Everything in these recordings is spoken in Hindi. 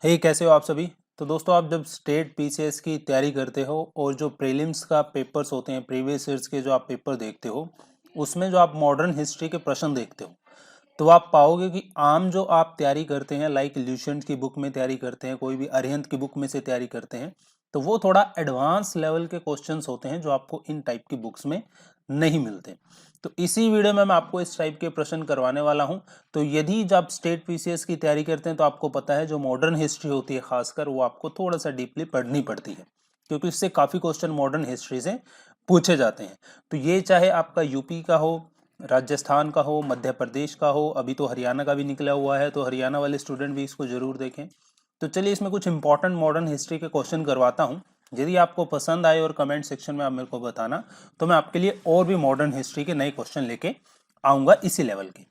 कैसे हो आप सभी। तो दोस्तों, आप जब स्टेट पीसीएस की तैयारी करते हो और जो प्रीलिम्स का पेपर्स होते हैं, प्रीवियस ईयर्स के जो आप पेपर देखते हो, उसमें जो आप मॉडर्न हिस्ट्री के प्रश्न देखते हो, तो आप पाओगे कि आम जो आप तैयारी करते हैं, लाइक ल्यूसेंट की बुक में तैयारी करते हैं, कोई भी अरिहंत की बुक में से तैयारी करते हैं, तो वो थोड़ा एडवांस लेवल के क्वेश्चंस होते हैं जो आपको इन टाइप की बुक्स में नहीं मिलते। तो इसी वीडियो में मैं आपको इस टाइप के प्रश्न करवाने वाला हूं। तो यदि जब स्टेट पीसीएस की तैयारी करते हैं तो आपको पता है जो मॉडर्न हिस्ट्री होती है खासकर, वो आपको थोड़ा सा डीपली पढ़नी पड़ती है, क्योंकि इससे काफ़ी क्वेश्चन मॉडर्न हिस्ट्री से पूछे जाते हैं। तो ये चाहे आपका यूपी का हो, राजस्थान का हो, मध्य प्रदेश का हो, अभी तो हरियाणा का भी निकला हुआ है, तो हरियाणा वाले स्टूडेंट भी इसको जरूर देखें। तो चलिए इसमें कुछ इंपॉर्टेंट मॉडर्न हिस्ट्री के क्वेश्चन करवाता हूँ। यदि आपको पसंद आए और कमेंट सेक्शन में आप मेरे को बताना, तो मैं आपके लिए और भी मॉडर्न हिस्ट्री के नए क्वेश्चन लेके आऊंगा इसी लेवल के।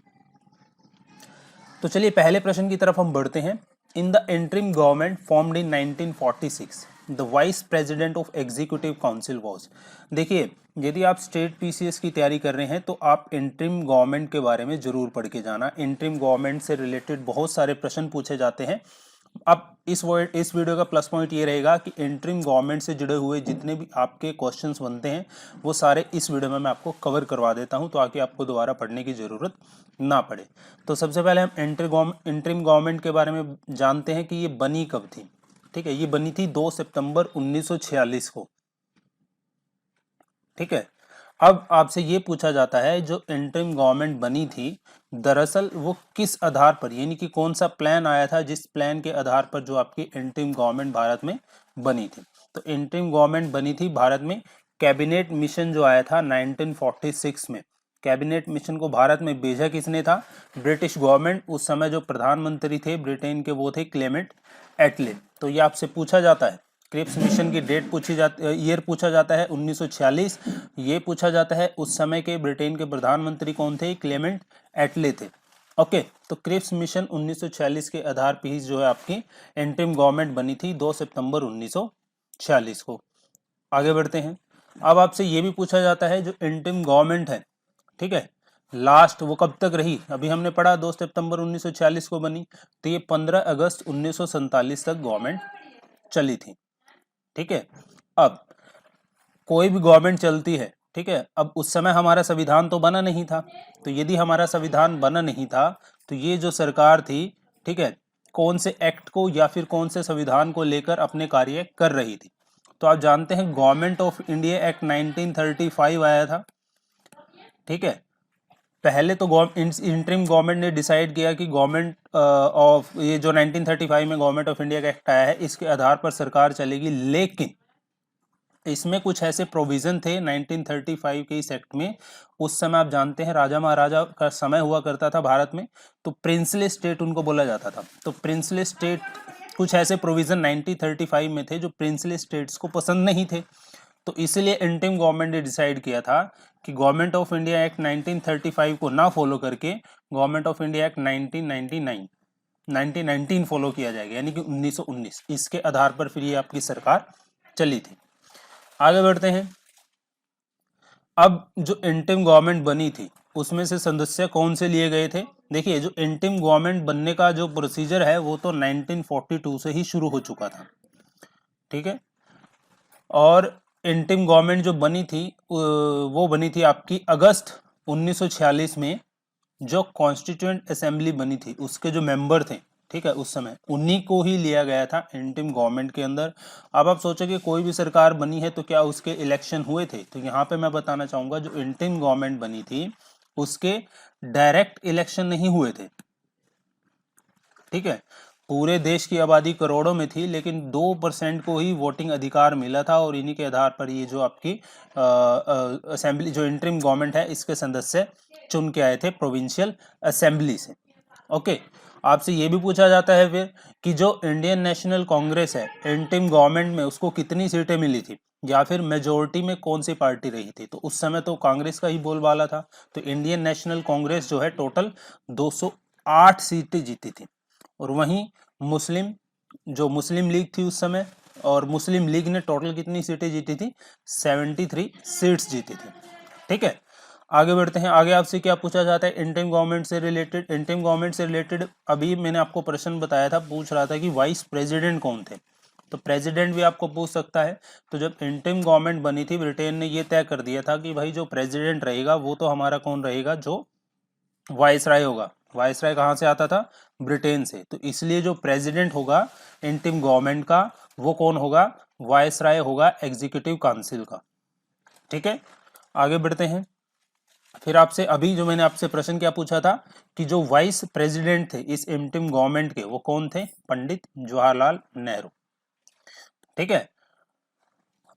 तो चलिए पहले प्रश्न की तरफ हम बढ़ते हैं। In the interim government formed in 1946 the vice president of executive council was. देखिए, यदि आप स्टेट पीसीएस की तैयारी कर रहे हैं तो आप इंटरिम गवर्नमेंट के बारे में जरूर पढ़ के जाना। इंटरिम गवर्नमेंट से रिलेटेड बहुत सारे प्रश्न पूछे जाते हैं। अब इस वीडियो का प्लस पॉइंट ये रहेगा कि इंटरिम गवर्नमेंट से जुड़े हुए जितने भी आपके क्वेश्चंस बनते हैं वो सारे इस वीडियो में मैं आपको कवर करवा देता हूं, ताकि आपको दोबारा पढ़ने की ज़रूरत ना पड़े। तो सबसे पहले हम इंटरिम गवर्नमेंट के बारे में जानते हैं कि ये बनी कब थी। ठीक है, ये बनी थी 2 सितंबर 1946 को। ठीक है, अब आपसे ये पूछा जाता है जो इंटरिम गवर्नमेंट बनी थी, दरअसल वो किस आधार पर, यानी कि कौन सा प्लान आया था जिस प्लान के आधार पर जो आपकी इंटरिम गवर्नमेंट भारत में बनी थी। तो इंटरिम गवर्नमेंट बनी थी भारत में कैबिनेट मिशन जो आया था 1946 में। कैबिनेट मिशन को भारत में भेजा किसने था? British government. उस समय जो प्रधानमंत्री थे ब्रिटेन के वो थे क्लेमेंट एटले। तो ये आपसे पूछा जाता है, क्रिप्स मिशन की डेट पूछी जाती, ईयर पूछा जाता है 1946। ये पूछा जाता है उस समय के ब्रिटेन के प्रधानमंत्री कौन थे? क्लेमेंट एटले थे। ओके, तो क्रिप्स मिशन 1946 के आधार पर ही जो है आपकी इंटरिम गवर्नमेंट बनी थी 2 सितंबर 1946 को। आगे बढ़ते हैं। अब आपसे ये भी पूछा जाता है जो इंटरिम गवर्नमेंट है, ठीक है, लास्ट वो कब तक रही? अभी हमने पढ़ा 2 सितंबर 1946 को बनी, तो ये 15 अगस्त 1947 तक गवर्नमेंट चली थी। ठीक है, अब कोई भी गवर्नमेंट चलती है, ठीक है, अब उस समय हमारा संविधान तो बना नहीं था। तो यदि हमारा संविधान बना नहीं था तो ये जो सरकार थी, ठीक है, कौन से एक्ट को या फिर कौन से संविधान को लेकर अपने कार्य कर रही थी? तो आप जानते हैं गवर्नमेंट ऑफ इंडिया एक्ट 1935 आया था। ठीक है, पहले तो इंटरिम गवर्नमेंट ने डिसाइड किया कि गवर्नमेंट ऑफ, ये जो 1935 में गवर्नमेंट ऑफ इंडिया का एक्ट आया है, इसके आधार पर सरकार चलेगी। लेकिन इसमें कुछ ऐसे प्रोविजन थे 1935 के इस एक्ट में। उस समय आप जानते हैं राजा महाराजा का समय हुआ करता था भारत में, तो प्रिंसली स्टेट उनको बोला जाता था। तो प्रिंसली स्टेट, कुछ ऐसे प्रोविजन 1935 में थे जो प्रिंसली स्टेट्स को पसंद नहीं थे। तो इसलिए इंटरिम गवर्नमेंट ने डिसाइड किया था कि गवर्नमेंट ऑफ इंडिया एक्ट 1935 को ना फॉलो करके government of India act 1919 follow किया जाएगा, यानी कि 1919। इसके आधार पर फिर ये आपकी सरकार चली थी। आगे बढ़ते हैं। अब जो इंटरिम गवर्नमेंट बनी थी उसमें से सदस्य कौन से लिए गए थे? देखिए, जो इंटरिम गवर्नमेंट बनने का जो प्रोसीजर है वो तो 1942 से ही शुरू हो चुका था। ठीक है, और इंटरिम गवर्नमेंट जो बनी थी वो बनी थी आपकी अगस्त 1946 में। जो कॉन्स्टिट्यूएंट असेंबली बनी थी उसके जो मेंबर थे, ठीक है, उस समय उन्हीं को ही लिया गया था इंटरिम गवर्नमेंट के अंदर। अब आप सोचोगे कोई भी सरकार बनी है तो क्या उसके इलेक्शन हुए थे? तो यहाँ पे मैं बताना चाहूंगा जो इंटरिम गवर्नमेंट बनी थी उसके डायरेक्ट इलेक्शन नहीं हुए थे। ठीक है, पूरे देश की आबादी करोड़ों में थी, लेकिन 2% को ही वोटिंग अधिकार मिला था, और इन्हीं के आधार पर ये जो आपकी असेंबली, जो इंटरिम गवर्नमेंट है, इसके सदस्य चुन के आए थे प्रोविंशियल असेंबली से। ओके, आपसे ये भी पूछा जाता है फिर कि जो इंडियन नेशनल कांग्रेस है इंटरिम गवर्नमेंट में, उसको कितनी सीटें मिली थी, या फिर मेजोरिटी में कौन सी पार्टी रही थी? तो उस समय तो कांग्रेस का ही बोलबाला था। तो इंडियन नेशनल कांग्रेस जो है टोटल 208 सीटें जीती थी। और वहीं मुस्लिम, जो मुस्लिम लीग थी उस समय, और मुस्लिम लीग ने टोटल कितनी सीटें जीती थी? 73 सीट्स जीती थी। ठीक है, आगे बढ़ते हैं। आगे आपसे क्या पूछा जाता है इंटरिम गवर्नमेंट से रिलेटेड। इंटरिम गवर्नमेंट से रिलेटेड अभी मैंने आपको प्रश्न बताया था, पूछ रहा था कि वाइस प्रेसिडेंट कौन थे, तो प्रेसिडेंट भी आपको पूछ सकता है। तो जब इंटरिम गवर्नमेंट बनी थी, ब्रिटेन ने ये तय कर दिया था कि भाई जो प्रेसिडेंट रहेगा वो तो हमारा कौन रहेगा, जो वाइसराय होगा। वाइसराय कहाँ से आता था, ब्रिटेन से। तो इसलिए जो प्रेसिडेंट होगा इंटरिम गवर्नमेंट का वो कौन होगा, वाइसराय होगा एग्जीक्यूटिव काउंसिल का। ठीक है, आगे बढ़ते हैं। फिर आपसे अभी जो मैंने आपसे प्रश्न क्या पूछा था कि जो वाइस प्रेसिडेंट थे इस इंटरिम गवर्नमेंट के वो कौन थे, पंडित जवाहरलाल नेहरू। ठीक है,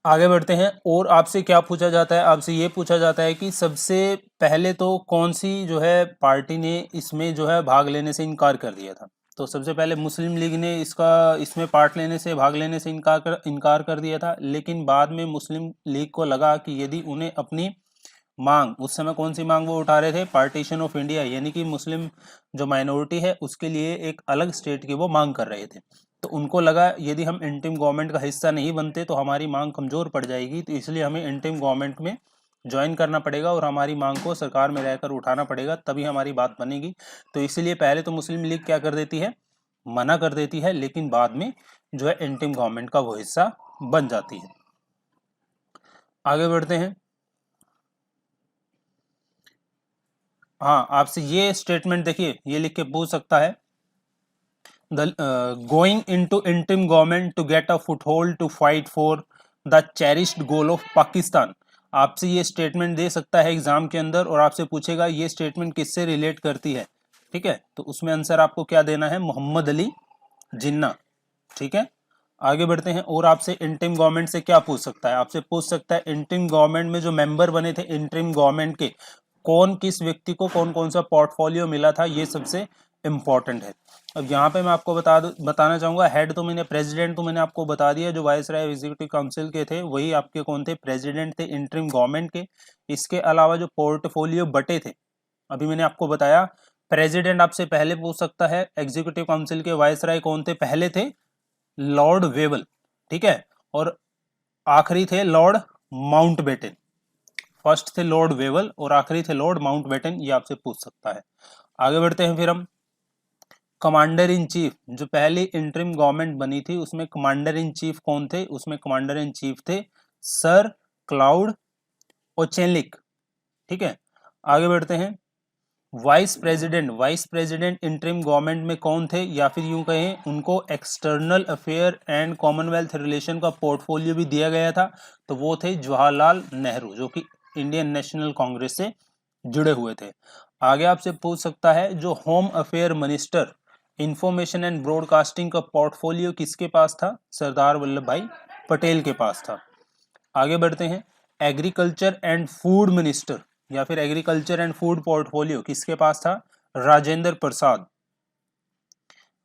आगे बढ़ते हैं। और आपसे क्या पूछा जाता है, आपसे ये पूछा जाता है कि सबसे पहले तो कौन सी जो है पार्टी ने इसमें जो है भाग लेने से इनकार कर दिया था। तो सबसे पहले मुस्लिम लीग ने इसमें पार्ट लेने से, भाग लेने से इनकार कर दिया था। लेकिन बाद में मुस्लिम लीग को लगा कि यदि उन्हें अपनी मांग, उस समय कौन सी मांग वो उठा रहे थे, पार्टीशन ऑफ इंडिया, यानी कि मुस्लिम जो माइनॉरिटी है उसके लिए एक अलग स्टेट की वो मांग कर रहे थे। तो उनको लगा यदि हम इंटरिम गवर्नमेंट का हिस्सा नहीं बनते तो हमारी मांग कमजोर पड़ जाएगी, तो इसलिए हमें इंटरिम गवर्नमेंट में ज्वाइन करना पड़ेगा और हमारी मांग को सरकार में रहकर उठाना पड़ेगा, तभी हमारी बात बनेगी। तो इसलिए पहले तो मुस्लिम लीग क्या कर देती है, मना कर देती है, लेकिन बाद में जो है इंटरिम गवर्नमेंट का वो हिस्सा बन जाती है। आगे बढ़ते हैं। हाँ, आपसे ये स्टेटमेंट देखिए, ये लिख के पूछ सकता है, going into interim government to get a foothold to fight for the cherished goal of Pakistan। आपसे ये स्टेटमेंट दे सकता है एग्जाम के अंदर और आपसे पूछेगा ये स्टेटमेंट किससे रिलेट करती है। ठीक है, तो उसमें आंसर आपको क्या देना है, मोहम्मद अली जिन्ना। ठीक है, आगे बढ़ते हैं। और आपसे इंटरिम गवर्नमेंट से क्या पूछ सकता है, आपसे पूछ सकता है इंटरिम गवर्नमेंट में जो मेंबर बने थे इंटरिम गवर्नमेंट के, कौन किस व्यक्ति को कौन कौन सा पोर्टफोलियो मिला था, ये सबसे इंपॉर्टेंट है। अब यहाँ पे मैं आपको बताना चाहूंगा, हेड तो मैंने, प्रेसिडेंट तो मैंने आपको बता दिया, जो वाइसराय एग्जीक्यूटिव काउंसिल के थे वही आपके कौन थे, प्रेसिडेंट थे इंटरिम गवर्नमेंट के। इसके अलावा जो पोर्टफोलियो बटे थे अभी मैंने आपको बताया, प्रेसिडेंट आपसे पहले पूछ सकता है, एग्जीक्यूटिव काउंसिल के वाइसराय कौन थे, पहले थे लॉर्ड वेवल। ठीक है, और आखिरी थे लॉर्ड माउंटबेटन। फर्स्ट थे लॉर्ड वेवल और आखिरी थे लॉर्ड माउंटबेटन, ये आपसे पूछ सकता है। आगे बढ़ते हैं फिर हम। कमांडर इन चीफ, जो पहली इंटरिम गवर्नमेंट बनी थी उसमें कमांडर इन चीफ कौन थे, उसमें कमांडर इन चीफ थे सर क्लाउड ओचेनलिक। ठीक है, आगे बढ़ते हैं। Vice president, vice president interim government में कौन थे, या फिर यूं कहें उनको external affair and Commonwealth relation का पोर्टफोलियो भी दिया गया था, तो वो थे जवाहरलाल नेहरू, जो कि इंडियन नेशनल कांग्रेस से जुड़े हुए थे। आगे आपसे पूछ सकता है जो home affair minister information and broadcasting का पोर्टफोलियो किसके पास था, सरदार वल्लभ भाई पटेल के पास था। आगे बढ़ते हैं। एग्रीकल्चर एंड फूड मिनिस्टर या फिर एग्रीकल्चर एंड फूड पोर्टफोलियो किसके पास था, राजेंद्र प्रसाद।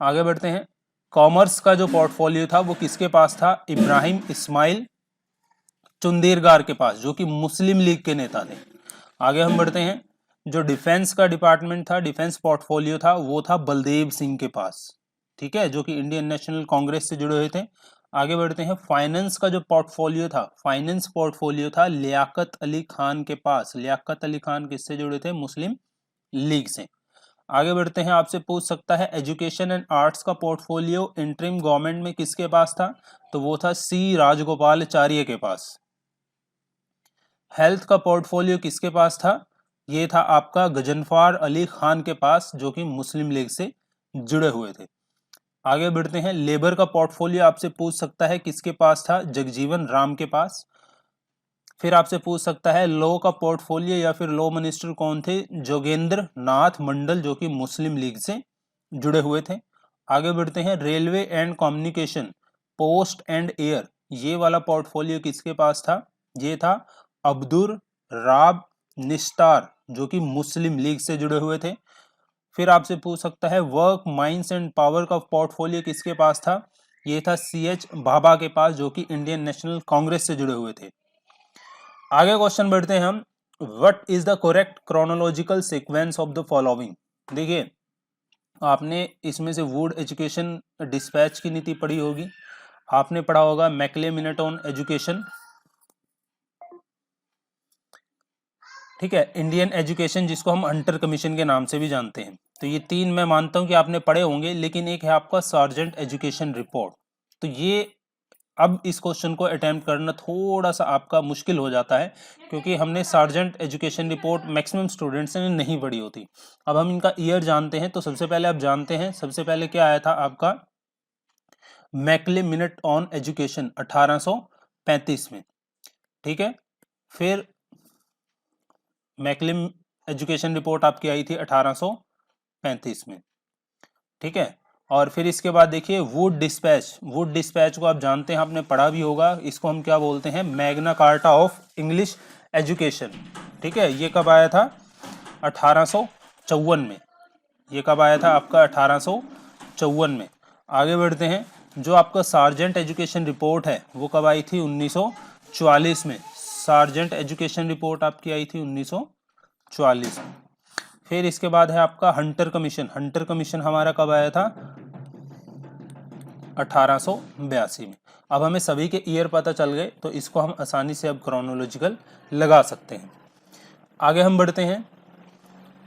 आगे बढ़ते हैं। कॉमर्स का जो पोर्टफोलियो था वो किसके पास था, इब्राहिम इस्माइल चुंदेरगार के पास, जो कि मुस्लिम लीग के नेता थे। आगे हम बढ़ते हैं। जो डिफेंस का डिपार्टमेंट था, डिफेंस पोर्टफोलियो था, वो था बलदेव सिंह के पास। ठीक है, जो कि इंडियन नेशनल कांग्रेस से जुड़े हुए थे। आगे बढ़ते हैं। फाइनेंस का जो पोर्टफोलियो था, फाइनेंस पोर्टफोलियो था लियाकत अली खान के पास। लियाकत अली खान किससे जुड़े थे, मुस्लिम लीग से। आगे बढ़ते हैं। आपसे पूछ सकता है एजुकेशन एंड आर्ट्स का पोर्टफोलियो इंटरिम गवर्नमेंट में किसके पास था, तो वो था सी राजगोपालाचार्य के पास। हेल्थ का पोर्टफोलियो किसके पास था, ये था आपका गजनफार अली खान के पास, जो कि मुस्लिम लीग से जुड़े हुए थे। आगे बढ़ते हैं। लेबर का पोर्टफोलियो आपसे पूछ सकता है किसके पास था, जगजीवन राम के पास। फिर आपसे पूछ सकता है लॉ का पोर्टफोलियो या फिर लॉ मिनिस्टर कौन थे, जोगेंद्र नाथ मंडल, जो कि मुस्लिम लीग से जुड़े हुए थे। आगे बढ़ते हैं। Railway and communication, post and air, ये वाला पोर्टफोलियो किसके पास था, ये था अब्दुर राब निस्तार, जो कि मुस्लिम लीग से जुड़े हुए थे। फिर आपसे पूछ सकता है वर्क माइंस एंड पावर का पोर्टफोलियो किसके पास था, ये था CH भाभा के पास, जो कि इंडियन नेशनल कांग्रेस से जुड़े हुए थे। आगे क्वेश्चन बढ़ते हैं हम। What is the correct chronological sequence of the following. देखिए, आपने इसमें से वुड एजुकेशन डिस्पैच की नीति पढ़ी होगी, आपने पढ़ा होगा मैकले मिनेट ऑन एजुकेशन। ठीक है, इंडियन एजुकेशन जिसको हम हंटर कमीशन के नाम से भी जानते हैं। तो ये 3 मैं मानता हूं कि आपने पढ़े होंगे, लेकिन एक है आपका सार्जेंट एजुकेशन रिपोर्ट। तो ये अब इस क्वेश्चन को अटेम्प्ट करना थोड़ा सा आपका मुश्किल हो जाता है, क्योंकि हमने sergeant education report maximum students ने नहीं पढ़ी होती। अब हम इनका ईयर जानते हैं, तो सबसे पहले आप जानते हैं, सबसे पहले क्या आया था आपका मैकले मिनट ऑन एजुकेशन 1835 में। ठीक है, फिर मैकलिम एजुकेशन रिपोर्ट आपकी आई थी 1835 में। ठीक है, और फिर इसके बाद देखिए वुड डिस्पैच। वुड डिस्पैच को आप जानते हैं, आपने पढ़ा भी होगा, इसको हम क्या बोलते हैं, Magna carta of English education. ठीक है, ये कब आया था, 1854 में। ये कब आया था आपका, 1854 में। आगे बढ़ते हैं, जो आपका सार्जेंट एजुकेशन रिपोर्ट है वो कब आई थी, 1944 में। सार्जेंट एजुकेशन रिपोर्ट आपकी आई थी 1944 में। फिर इसके बाद है आपका हंटर कमीशन। हंटर कमीशन हमारा कब आया था, 1882 में। अब हमें सभी के ईयर पता चल गए, तो इसको हम आसानी से अब क्रोनोलॉजिकल लगा सकते हैं। आगे हम बढ़ते हैं।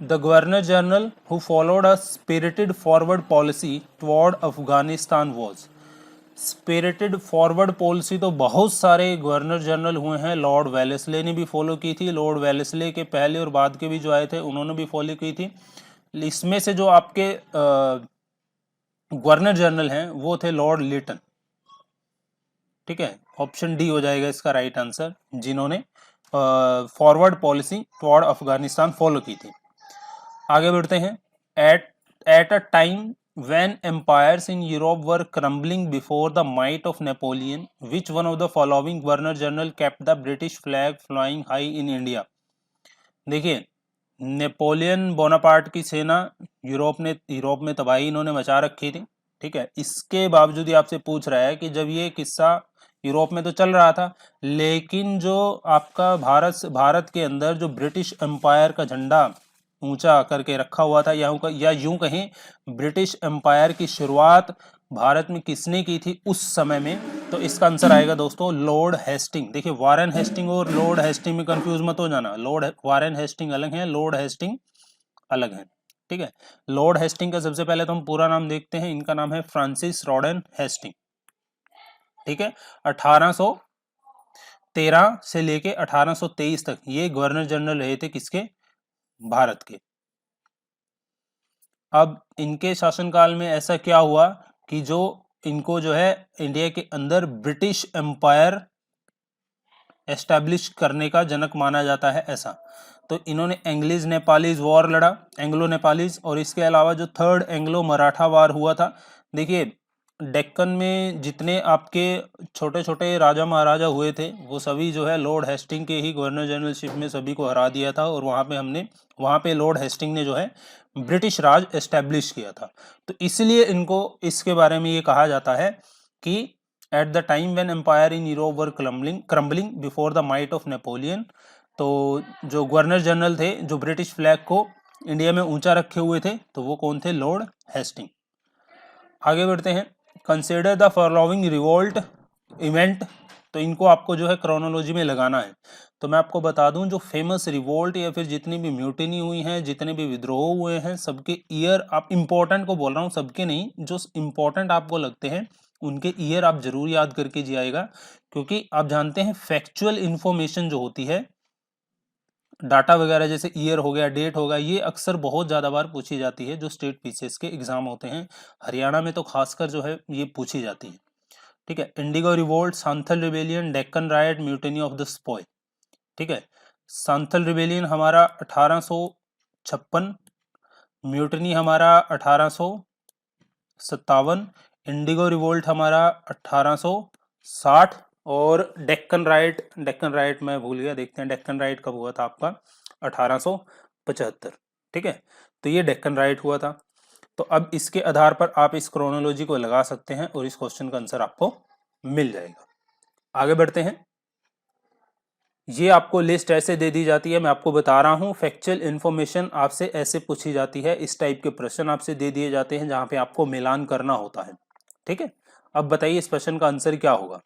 The governor general who followed a spirited forward policy toward Afghanistan was. Spirited forward policy तो बहुत सारे गवर्नर जनरल हुए हैं। लॉर्ड वेलेस्ले ने भी फॉलो की थी, लॉर्ड वेलेस्ले के पहले और बाद के भी जो आए थे उन्होंने भी फॉलो की थी। इसमें से जो आपके गवर्नर जनरल हैं वो थे लॉर्ड लिटन। ठीक है, ऑप्शन डी हो जाएगा इसका राइट आंसर, जिन्होंने forward policy toward Afghanistan follow की थी। आगे बढ़ते हैं। At a time when empires in Europe were crumbling before the might of Napoleon, which one of the following governor general kept the British flag flying high in India? देखिए, नेपोलियन बोनापार्ट की सेना यूरोप में तबाही इन्होंने मचा रखी थी। ठीक है, इसके बावजूद ही आपसे पूछ रहा है कि जब ये किस्सा यूरोप में तो चल रहा था, लेकिन जो आपका भारत के अंदर जो ब्रिटिश एम्पायर का झंडा ऊंचा करके रखा हुआ था, या यूं कहें ब्रिटिश एम्पायर की शुरुआत भारत में किसने की थी उस समय में, तो इसका आंसर आएगा दोस्तों लॉर्ड हेस्टिंग। देखिए, वारेन हेस्टिंग और लॉर्ड हेस्टिंग में कंफ्यूज मत हो जाना। वारेन हेस्टिंग अलग है, लॉर्ड हेस्टिंग अलग है। ठीक है, लॉर्ड हेस्टिंग का सबसे पहले तो हम पूरा नाम देखते हैं। इनका नाम है फ्रांसिस रॉडेन हेस्टिंग। ठीक है, 1813 से लेके 1823 तक ये गवर्नर जनरल रहे थे, किसके, भारत के। अब इनके शासनकाल में ऐसा क्या हुआ कि जो इनको जो है इंडिया के अंदर ब्रिटिश एम्पायर एस्टैब्लिश करने का जनक माना जाता है, ऐसा। तो इन्होंने एंग्लिश नेपालीज वॉर लड़ा, एंग्लो नेपालीज, और इसके अलावा जो थर्ड एंग्लो मराठा वार हुआ था। देखिए, डेक्कन में जितने आपके छोटे छोटे राजा महाराजा हुए थे वो सभी जो है लॉर्ड हेस्टिंग के ही गवर्नर जनरलशिप में सभी को हरा दिया था, और वहाँ पे लॉर्ड हेस्टिंग ने जो है ब्रिटिश राज एस्टैब्लिश किया था। तो इसलिए इनको इसके बारे में ये कहा जाता है कि at the time when empire in Europe were crumbling before the might of Napoleon. तो जो गवर्नर जनरल थे जो ब्रिटिश फ्लैग को इंडिया में ऊंचा रखे हुए थे, तो वो कौन थे, लॉर्ड हेस्टिंग। आगे बढ़ते हैं। Consider the following revolt event. तो इनको आपको जो है क्रोनोलॉजी में लगाना है। तो मैं आपको बता दूं, जो फेमस रिवोल्ट या फिर जितनी भी म्यूटिनी हुई हैं, जितने भी विद्रोह हुए हैं, सबके ईयर, आप इंपॉर्टेंट को बोल रहा हूँ, सबके नहीं, जो इंपॉर्टेंट आपको लगते हैं उनके ईयर आप जरूर याद करके जाइएगा, क्योंकि आप जानते हैं फैक्चुअल इंफॉर्मेशन जो होती है, डाटा वगैरह जैसे ईयर हो गया, डेट हो गया, ये अक्सर बहुत ज़्यादा बार पूछी जाती है जो स्टेट पीसीएस के एग्जाम होते हैं। हरियाणा में तो खासकर जो है ये पूछी जाती है। ठीक है, Indigo revolt, Santhal rebellion, Deccan right, mutiny of the स्पॉय। ठीक है, सांथल रिबेलियन हमारा 1856, म्यूटिनी हमारा 1857, इंडिगो रिवोल्ट हमारा 1860, और डेक्कन राइट मैं भूल गया, देखते हैं डेक्कन राइट कब हुआ था आपका, 1875। ठीक है, तो ये डेक्कन राइट हुआ था। तो अब इसके आधार पर आप इस क्रोनोलॉजी को लगा सकते हैं और इस क्वेश्चन का आंसर आपको मिल जाएगा। आगे बढ़ते हैं। ये आपको लिस्ट ऐसे दे दी जाती है, मैं आपको बता रहा हूं, फैक्चुअल इंफॉर्मेशन आपसे ऐसे पूछी जाती है, इस टाइप के प्रश्न आपसे दे दिए जाते हैं जहां पे आपको मिलान करना होता है। ठीक है, अब बताइए इस प्रश्न का आंसर क्या होगा।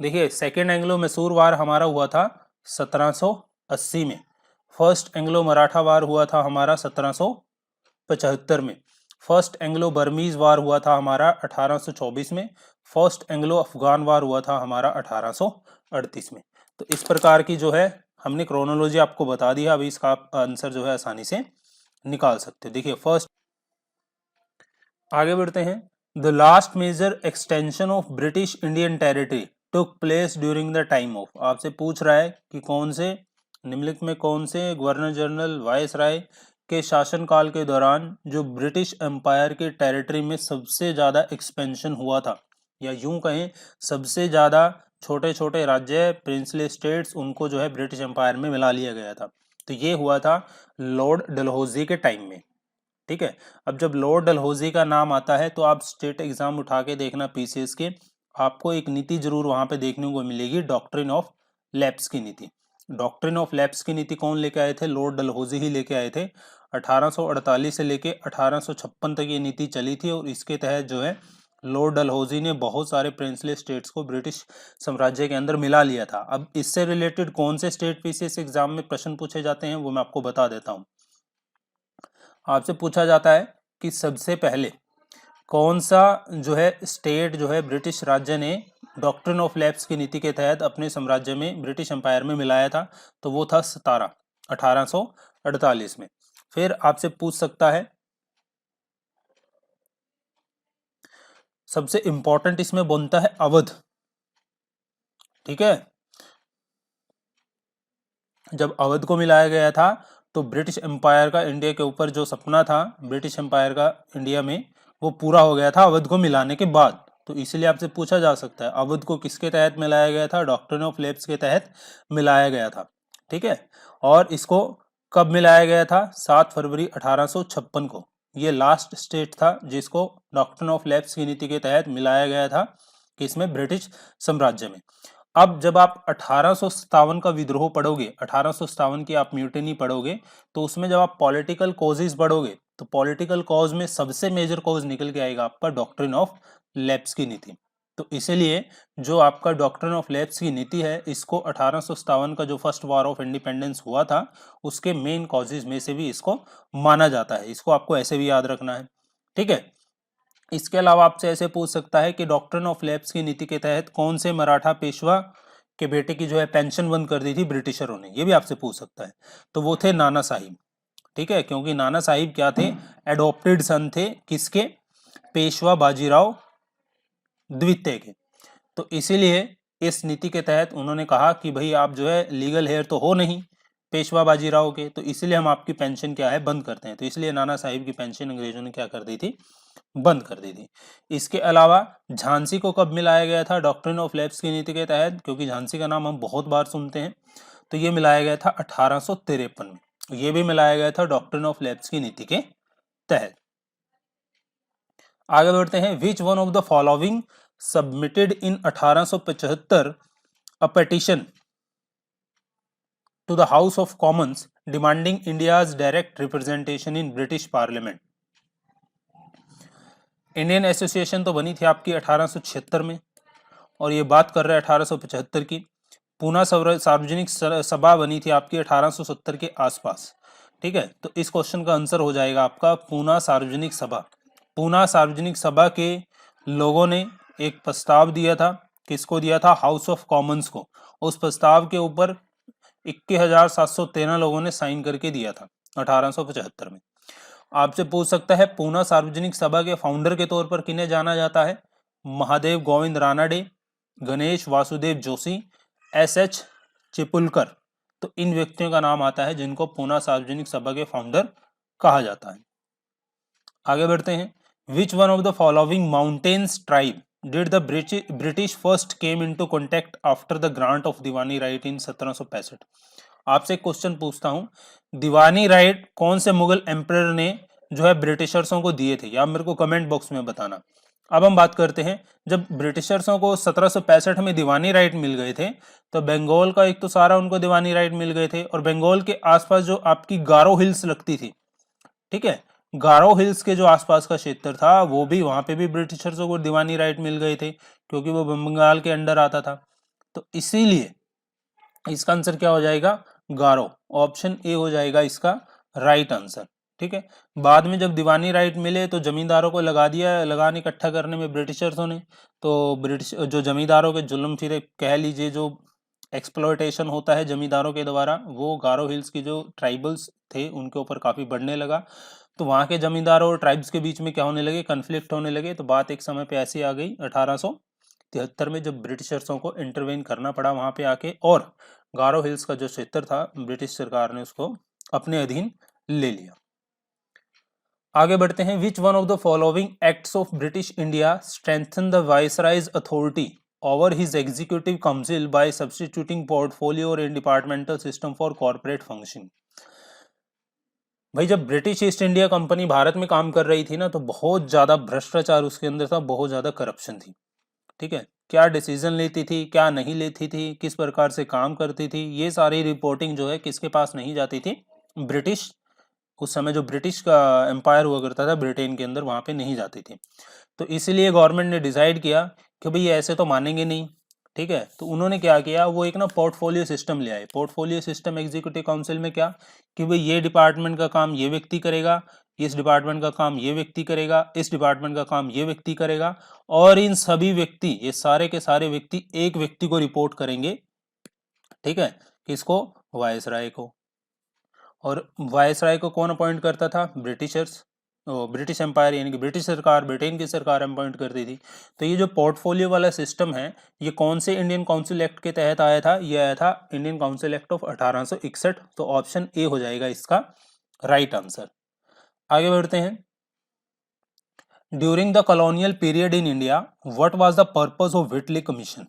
देखिए सेकेंड एंग्लो मैसूर वार हमारा हुआ था 1780 में, फर्स्ट एंग्लो मराठा वार हुआ था हमारा 1775 में, फर्स्ट एंग्लो बर्मीज वार हुआ था हमारा 1824 में, फर्स्ट एंग्लो अफगान वार हुआ था हमारा 1838 में। तो इस प्रकार की जो है हमने क्रोनोलॉजी आपको बता दिया। अभी इसका आप आंसर जो है आसानी से निकाल सकते हो। देखिए फर्स्ट, आगे बढ़ते हैं। The last major extension of British Indian territory took place during the time of, आपसे पूछ रहा है कि कौन से निम्नलिखित में कौन से गवर्नर जनरल वाइस राय के शासनकाल के दौरान जो ब्रिटिश एम्पायर के टेरिटरी में सबसे ज़्यादा एक्सपेंशन हुआ था, या यूं कहें सबसे ज़्यादा छोटे छोटे राज्य प्रिंसली स्टेट्स उनको जो है ब्रिटिश एम्पायर में मिला लिया गया था। तो ये हुआ था लॉर्ड डलहौजी के टाइम में। ठीक है, अब जब लॉर्ड डलहौजी का नाम आता है तो आप स्टेट एग्जाम उठा के देखना पीसीएस के, आपको एक नीति जरूर वहां पे देखने को मिलेगी, डॉक्ट्रिन ऑफ लैप्स की नीति। डॉक्ट्रिन ऑफ लैप्स की नीति कौन लेके आए थे? लॉर्ड डलहौजी ही लेके आए थे। 1848 से लेके 1856 तक ये नीति चली थी और इसके तहत जो है लॉर्ड डलहौजी ने बहुत सारे प्रिंसली स्टेट्स को ब्रिटिश साम्राज्य के अंदर मिला लिया था। अब इससे रिलेटेड कौन से स्टेट पीसीएस एग्जाम में प्रश्न पूछे जाते हैं वो मैं आपको बता देता हूँ। आपसे पूछा जाता है कि सबसे पहले कौन सा जो है स्टेट जो है ब्रिटिश राज्य ने डॉक्ट्रिन ऑफ लैप्स की नीति के तहत अपने साम्राज्य में ब्रिटिश एम्पायर में मिलाया था, तो वो था 1848 में। फिर आपसे पूछ सकता है, सबसे इंपॉर्टेंट इसमें बनता है अवध। ठीक है, जब अवध को मिलाया गया था तो ब्रिटिश एम्पायर का इंडिया के ऊपर जो सपना था ब्रिटिश एम्पायर का इंडिया में, वो पूरा हो गया था अवध को मिलाने के बाद। तो इसलिए आपसे पूछा जा सकता है अवध को किसके तहत मिलाया गया था? डॉक्ट्रिन ऑफ लैप्स के तहत मिलाया गया था। ठीक है, और इसको कब मिलाया गया था? 7 फरवरी 1856 को। ये लास्ट स्टेट था जिसको डॉक्ट्रिन ऑफ लैप्स की नीति के तहत मिलाया गया था, किसमें? ब्रिटिश साम्राज्य में। अब जब आप 1857 का विद्रोह पढ़ोगे, 1857 की आप म्यूटिनी पढ़ोगे, तो उसमें जब आप पॉलिटिकल कॉजेज पढ़ोगे तो पॉलिटिकल कॉज में सबसे मेजर कॉज निकल के आएगा आपका डॉक्ट्रिन ऑफ लैप्स की नीति। तो इसीलिए जो आपका डॉक्ट्रिन ऑफ लैप्स की नीति है, इसको 1857 का जो फर्स्ट वॉर ऑफ इंडिपेंडेंस हुआ था उसके मेन कॉजेज में से भी इसको माना जाता है। इसको आपको ऐसे भी याद रखना है। ठीक है, इसके अलावा आपसे ऐसे पूछ सकता है कि डॉक्ट्रिन ऑफ लैप्स की नीति के तहत कौन से मराठा पेशवा के बेटे की जो है पेंशन बंद कर दी थी ब्रिटिशरों ने, ये भी आपसे पूछ सकता है। तो वो थे नाना साहिब। ठीक है, क्योंकि नाना साहिब क्या थे? एडॉप्टेड सन थे किसके? पेशवा बाजीराव द्वितीय के। तो इसीलिए इस नीति के तहत उन्होंने कहा कि भाई आप जो है लीगल हेयर तो हो नहीं पेशवा बाजीराव के, तो इसलिए हम आपकी पेंशन क्या है बंद करते हैं। तो इसलिए नाना साहिब की पेंशन अंग्रेजों ने क्या कर दी थी? बंद कर दी थी। इसके अलावा झांसी को कब मिलाया गया था डॉक्ट्रिन ऑफ लैप्स की नीति के तहत? क्योंकि झांसी का नाम हम बहुत बार सुनते हैं, तो ये मिलाया गया था 1853 में। ये भी मिलाया गया था डॉक्ट्रिन ऑफ लैप्स की नीति के तहत। आगे बढ़ते हैं। Which one of the following submitted in 1875 a petition to the House of Commons demanding India's direct representation in British parliament. Indian Association तो बनी थी आपकी 1876 में, और ये बात कर रहे हैं 1875 की। पूना सार्वजनिक सभा बनी थी आपकी 1870 के आसपास। ठीक है, तो इस क्वेश्चन का आंसर हो जाएगा आपका पूना सार्वजनिक सभा। पूना सार्वजनिक सभा के लोगों ने एक प्रस्ताव दिया था, किसको दिया था? हाउस ऑफ कॉमन्स को। उस प्रस्ताव के ऊपर 21,713 लोगों ने साइन करके दिया था 1875 में। आपसे पूछ सकता है पूना सार्वजनिक सभा के फाउंडर के तौर पर किन्हें जाना जाता है? महादेव गोविंद रानाडे, गणेश वासुदेव जोशी, एस.एच. चिपुलकर। तो इन व्यक्तियों का नाम आता है जिनको पूना सार्वजनिक सभा के फाउंडर कहा जाता है। आगे बढ़ते हैं। Which one of the following mountains tribe did the British first came into contact after the grant of Diwani right in 1765? आपसे एक क्वेश्चन पूछता हूं, दीवानी राइट कौन से मुगल एम्परर ने जो है ब्रिटिशर्सों को दिए थे? या मेरे को कमेंट बॉक्स में बताना। अब हम बात करते हैं, जब ब्रिटिशर्सों को 1765 में दीवानी राइट मिल गए थे, तो बंगाल का एक तो सारा उनको दीवानी राइट मिल गए थे, और बंगाल के आसपास जो आपकी गारो हिल्स लगती थी, ठीक है, गारो हिल्स के जो आसपास का क्षेत्र था वो भी, वहां पे भी ब्रिटिशर्सों को दीवानी राइट मिल गए थे, क्योंकि वो बंगाल के अंडर आता था। तो इसीलिए इसका आंसर क्या हो जाएगा, गारो। ऑप्शन ए हो जाएगा इसका राइट आंसर। ठीक है, बाद में जब दीवानी राइट मिले तो जमींदारों को लगान इकट्ठा करने में ब्रिटिशर्सों ने, तो ब्रिटिश जो जमींदारों के जुल्म फिर कह लीजिए, जो एक्सप्लॉयटेशन होता है जमींदारों के द्वारा, वो गारो हिल्स की जो ट्राइबल्स थे उनके ऊपर काफ़ी बढ़ने लगा। तो वहाँ के जमींदारों और ट्राइब्स के बीच में क्या होने लगे, कन्फ्लिक्ट होने लगे। तो बात एक समय पे ऐसी आ गई 1873 में, जब ब्रिटिशर्सों को इंटरवेन करना पड़ा वहाँ पे आके, और गारो हिल्स का जो क्षेत्र था ब्रिटिश सरकार ने उसको अपने अधीन ले लिया। आगे बढ़ते हैं। Which one of the following acts of British India strengthen the viceroy's authority over his executive council by substituting portfolio और in departmental system for corporate function. भाई जब British East India Company Bharat में काम कर रही थी ना, तो बहुत ज्यादा भ्रष्टाचार उसके अंदर था, बहुत ज्यादा करप्शन थी। ठीक है, क्या डिसीजन लेती थी, क्या नहीं लेती थी, किस प्रकार से काम करती थी, ये सारी रिपोर्टिंग जो है किसके पास नहीं जाती थी, ब्रिटिश, उस समय जो ब्रिटिश का एम्पायर हुआ करता था ब्रिटेन के अंदर, वहां पे नहीं जाती थी। तो इसलिए गवर्नमेंट ने डिसाइड किया कि भाई ऐसे तो मानेंगे नहीं। ठीक है, तो उन्होंने क्या किया, वो एक ना पोर्टफोलियो सिस्टम ले आए। पोर्टफोलियो सिस्टम एग्जीक्यूटिव काउंसिल में क्या, कि भाई ये डिपार्टमेंट का काम ये व्यक्ति करेगा, इस डिपार्टमेंट का काम ये व्यक्ति करेगा, इस डिपार्टमेंट का काम ये व्यक्ति करेगा, और इन सभी व्यक्ति, ये सारे के सारे व्यक्ति एक व्यक्ति को रिपोर्ट करेंगे। ठीक है, किसको, वायसराय को। और वायसराय को कौन अपॉइंट करता था, ब्रिटिशर्स, ब्रिटिश एम्पायर यानी कि ब्रिटिश सरकार, ब्रिटेन की सरकार अपॉइंट करती थी। तो ये जो पोर्टफोलियो वाला सिस्टम है, ये कौन से इंडियन काउंसिल एक्ट के तहत आया था, ये आया था इंडियन काउंसिल एक्ट ऑफ 1861। तो ऑप्शन ए हो जाएगा इसका राइट आंसर। आगे बढ़ते हैं। During the colonial period in India what was the purpose of Whitley commission.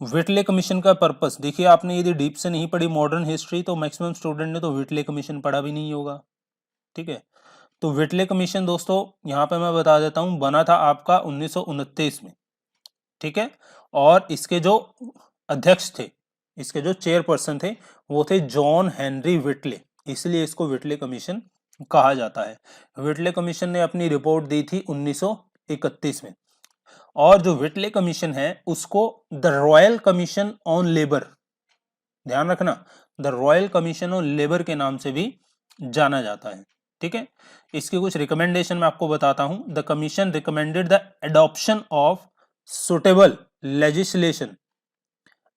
व्हिटले कमीशन का पर्पस, देखिए आपने यदि डीप से नहीं पढ़ी मॉडर्न हिस्ट्री, तो मैक्सिमम स्टूडेंट ने तो व्हिटले कमीशन पढ़ा भी नहीं होगा। ठीक है, तो व्हिटले कमीशन दोस्तों यहाँ पे मैं बता देता हूँ, बना था आपका 1929 में। ठीक है, और इसके जो अध्यक्ष थे, इसके जो चेयरपर्सन थे, वो थे जॉन हेनरी व्हिटले, इसलिए इसको व्हिटले कमीशन कहा जाता है। व्हिटले कमीशन ने अपनी रिपोर्ट दी थी 1931 में। और जो व्हिटले कमीशन है उसको the royal commission on labour, ध्यान रखना, the royal commission on labour के नाम से भी जाना जाता है। ठीक है, इसकी कुछ रिकमेंडेशन मैं आपको बताता हूं। The commission recommended the adoption of suitable legislation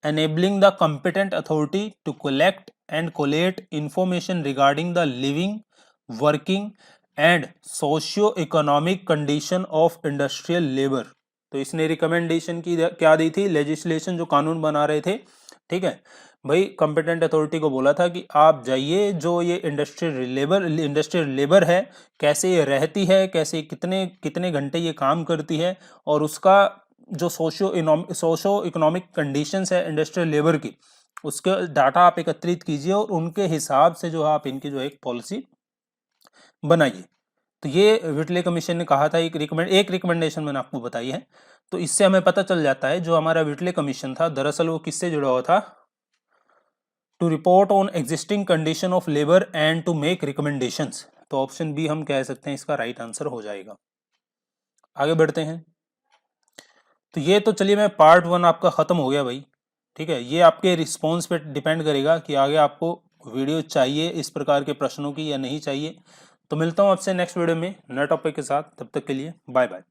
enabling the competent authority to collect and collate information regarding the living, working and socio-economic condition of industrial labor। तो इसने रिकमेंडेशन की क्या दी थी, लेजिस्लेशन, जो कानून बना रहे थे। ठीक है भाई, कॉम्पिटेंट अथॉरिटी को बोला था कि आप जाइए, जो ये इंडस्ट्रियल लेबर है, कैसे ये रहती है, कैसे कितने कितने घंटे ये काम करती है, और उसका जो सोशो इकोनॉमिक कंडीशंस है इंडस्ट्रियल लेबर की, उसके डाटा आप एकत्रित कीजिए और उनके हिसाब से जो आप इनकी जो एक पॉलिसी बनाइए। तो ये व्हिटले कमीशन ने कहा था, एक रिकमेंडेशन मैंने आपको बताई है। तो इससे हमें पता चल जाता है जो हमारा व्हिटले कमीशन था, दरअसल वो किससे जुड़ा हुआ था, to report on existing condition of labour and to make recommendations. तो ऑप्शन बी हम कह सकते हैं इसका राइट आंसर हो जाएगा। आगे बढ़ते हैं। तो ये तो चलिए, मैं पार्ट 1 आपका खत्म हो गया भाई। ठीक है, ये आपके रिस्पॉन्स पे डिपेंड करेगा कि आगे आपको वीडियो चाहिए इस प्रकार के प्रश्नों की या नहीं चाहिए। तो मिलता हूँ आपसे नेक्स्ट वीडियो में नए टॉपिक के साथ, तब तक के लिए बाय बाय।